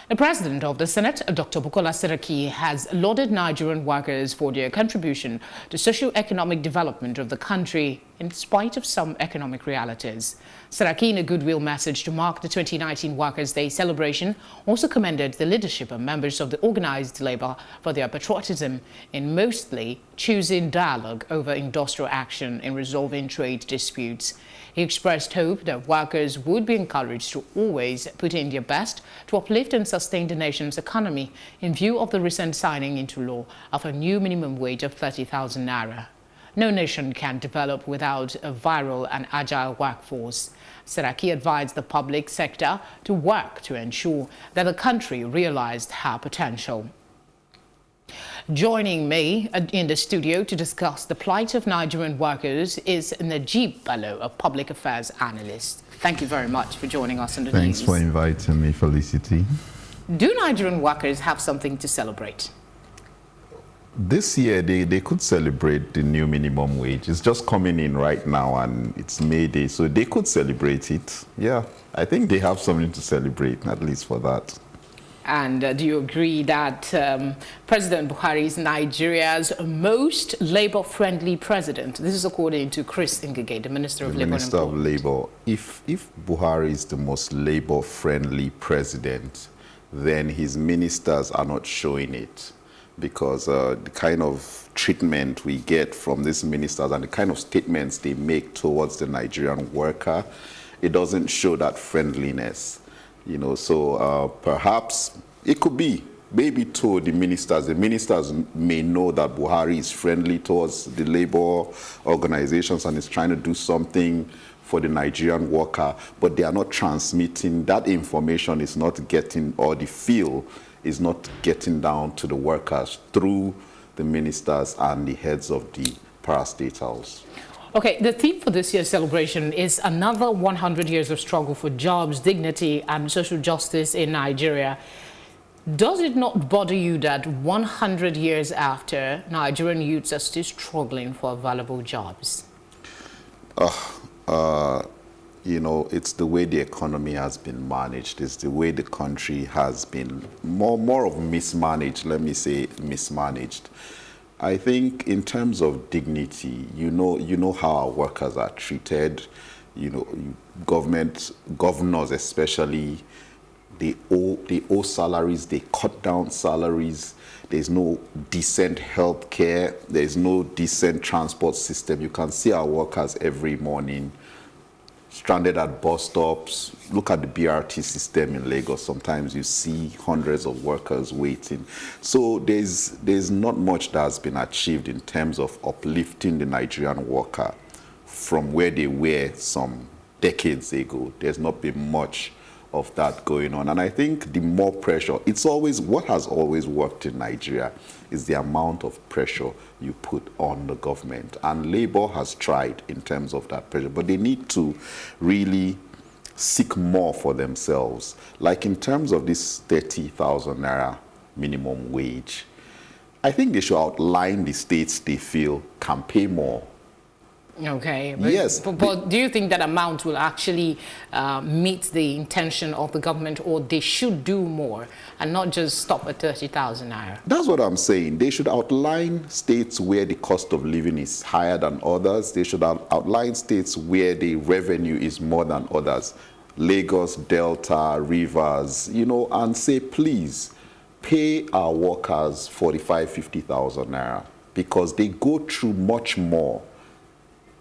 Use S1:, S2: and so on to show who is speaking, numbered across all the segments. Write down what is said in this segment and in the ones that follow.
S1: The President of the Senate, Dr. Bukola Saraki, has lauded Nigerian workers for their contribution to socio-economic development of the country in spite of some economic realities. Saraki, in a goodwill message to mark the 2019 Workers' Day celebration, also commended the leadership and members of the organized labor for their patriotism in mostly choosing dialogue over industrial action in resolving trade disputes. He expressed hope that workers would be encouraged to always put in their best to uplift and sustain the nation's economy in view of the recent signing into law of a new minimum wage of 30,000 naira. No nation can develop without a viral and agile workforce. Saraki advised the public sector to work to ensure that the country realized her potential. Joining me in the studio to discuss the plight of Nigerian workers is Nejeeb Bello, a public affairs analyst. Thank you very much for joining us in the news.
S2: Thanks for inviting me, Felicity.
S1: Do Nigerian workers have something to celebrate?
S2: This year, they could celebrate the new minimum wage. It's just coming in right now and it's May Day, so they could celebrate it. Yeah, I think they have something to celebrate, at least for that.
S1: And do you agree that President Buhari is Nigeria's most labor-friendly president? This is according to Chris Ngige, the Minister of Labour.
S2: Minister of Labour. If Buhari is the most labor-friendly president, then his ministers are not showing it, because the kind of treatment we get from these ministers and the kind of statements they make towards the Nigerian worker, it doesn't show that friendliness. You know, so perhaps it could be maybe to the ministers. The ministers may know that Buhari is friendly towards the labor organizations and is trying to do something for the Nigerian worker, but they are not transmitting that information. Is not getting, or the feel is not getting down to the workers through the ministers and the heads of the parastatals.
S1: Okay, the theme for this year's celebration is another 100 years of struggle for jobs, dignity, and social justice in Nigeria. Does it not bother you that 100 years after, Nigerian youths are still struggling for available jobs?
S2: You know, it's the way the economy has been managed. It's the way the country has been more of mismanaged. Let me say mismanaged. I think in terms of dignity, you know how our workers are treated. You know, governors especially, they owe salaries, they cut down salaries. There's no decent health care. There's no decent transport system. You can see our workers every morning stranded at bus stops. Look at the BRT system in Lagos. Sometimes you see hundreds of workers waiting. So there's not much that has been achieved in terms of uplifting the Nigerian worker from where they were some decades ago. There's not been much of that going on. And I think the more pressure, it's always, what has always worked in Nigeria is the amount of pressure you put on the government. And Labour has tried in terms of that pressure, but they need to really seek more for themselves. Like in terms of this 30,000 naira minimum wage, I think they should outline the states they feel can pay more.
S1: Okay.
S2: Yes.
S1: But do you think that amount will actually meet the intention of the government, or they should do more and not just stop at 30,000 naira?
S2: That's what I'm saying. They should outline states where the cost of living is higher than others. They should outline states where the revenue is more than others. Lagos, Delta, Rivers, you know, and say, please, pay our workers 45,000, 50,000 naira, because they go through much more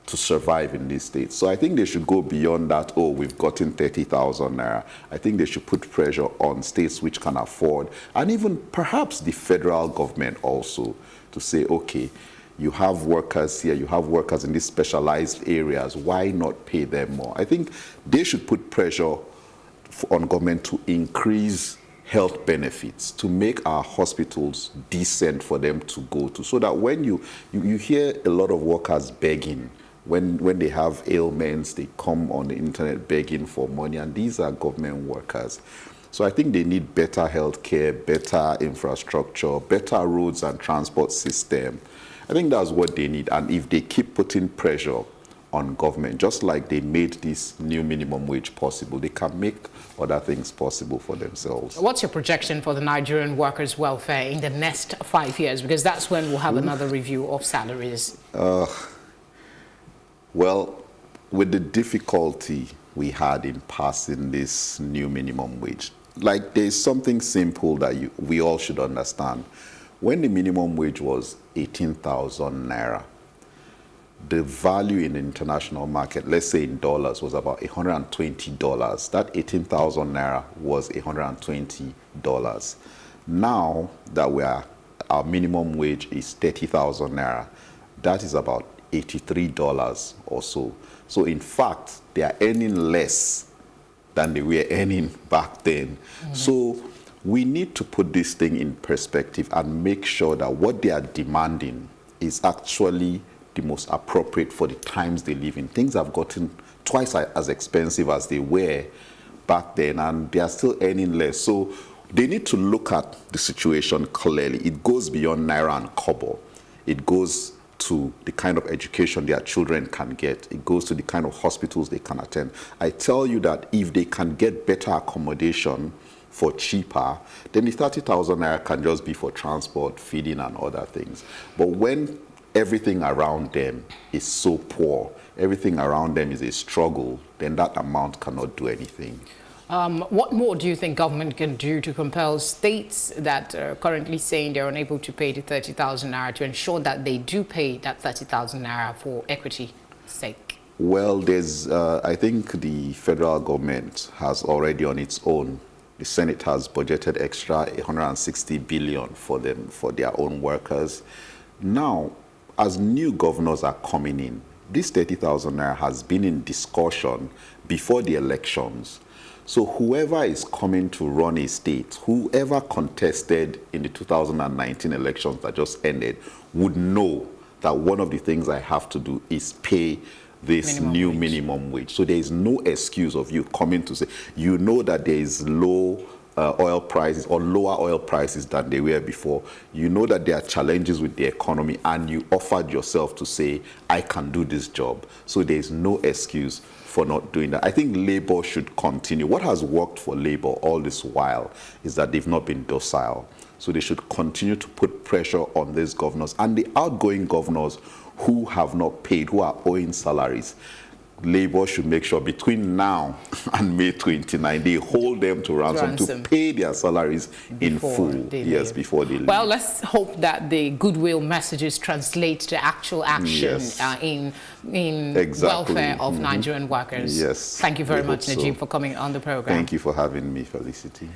S2: to survive in these states. So I think they should go beyond that, oh, we've gotten 30,000 naira. I think they should put pressure on states which can afford, and even perhaps the federal government also, to say, okay, you have workers here, you have workers in these specialized areas, why not pay them more? I think they should put pressure on government to increase health benefits, to make our hospitals decent for them to go to, so that when you hear a lot of workers begging, when they have ailments, they come on the internet begging for money, and these are government workers. So I think they need better health care, better infrastructure, better roads and transport system. I think that's what they need. And if they keep putting pressure on government. Just like they made this new minimum wage possible, they can make other things possible for themselves.
S1: What's your projection for the Nigerian workers' welfare in the next 5 years? Because that's when we'll have another review of salaries.
S2: Well, with the difficulty we had in passing this new minimum wage, like there's something simple that we all should understand. When the minimum wage was 18,000 naira, the value in the international market, let's say in dollars, was about $120. That 18,000 naira was $120. Now that our minimum wage is 30,000 naira, that is about $83 or so. So in fact, they are earning less than they were earning back then. So we need to put this thing in perspective and make sure that what they are demanding is actually the most appropriate for the times they live in. Things have gotten twice as expensive as they were back then, and they are still earning less. So they need to look at the situation clearly. It goes beyond naira and kobo. It goes to the kind of education their children can get. It goes to the kind of hospitals they can attend. I tell you that if they can get better accommodation for cheaper, then the 30,000 naira can just be for transport, feeding, and other things. But when everything around them is so poor, everything around them is a struggle, then that amount cannot do anything.
S1: What more do you think government can do to compel states that are currently saying they're unable to pay the 30,000 naira to ensure that they do pay that 30,000 naira for equity's sake?
S2: Well, I think the federal government has already on its own, the Senate has budgeted extra 160 billion for them, for their own workers. Now, as new governors are coming in, this 30,000 naira has been in discussion before the elections. So whoever is coming to run a state, whoever contested in the 2019 elections that just ended, would know that one of the things I have to do is pay this minimum wage. So there is no excuse of you coming to say, you know that there is low oil prices or lower oil prices than they were before. You know that there are challenges with the economy, and you offered yourself to say, I can do this job. So there is no excuse for not doing that. I think Labour should continue. What has worked for Labour all this while is that they've not been docile. So they should continue to put pressure on these governors and the outgoing governors who have not paid, who are owing salaries. Labour should make sure between now and May 29, they hold them to ransom to pay their salaries in full. Yes, before they leave.
S1: Well, let's hope that the goodwill messages translate to actual action in welfare of Nigerian workers.
S2: Yes.
S1: Thank you very much, Nejeeb, for coming on the program.
S2: Thank you for having me, Felicity.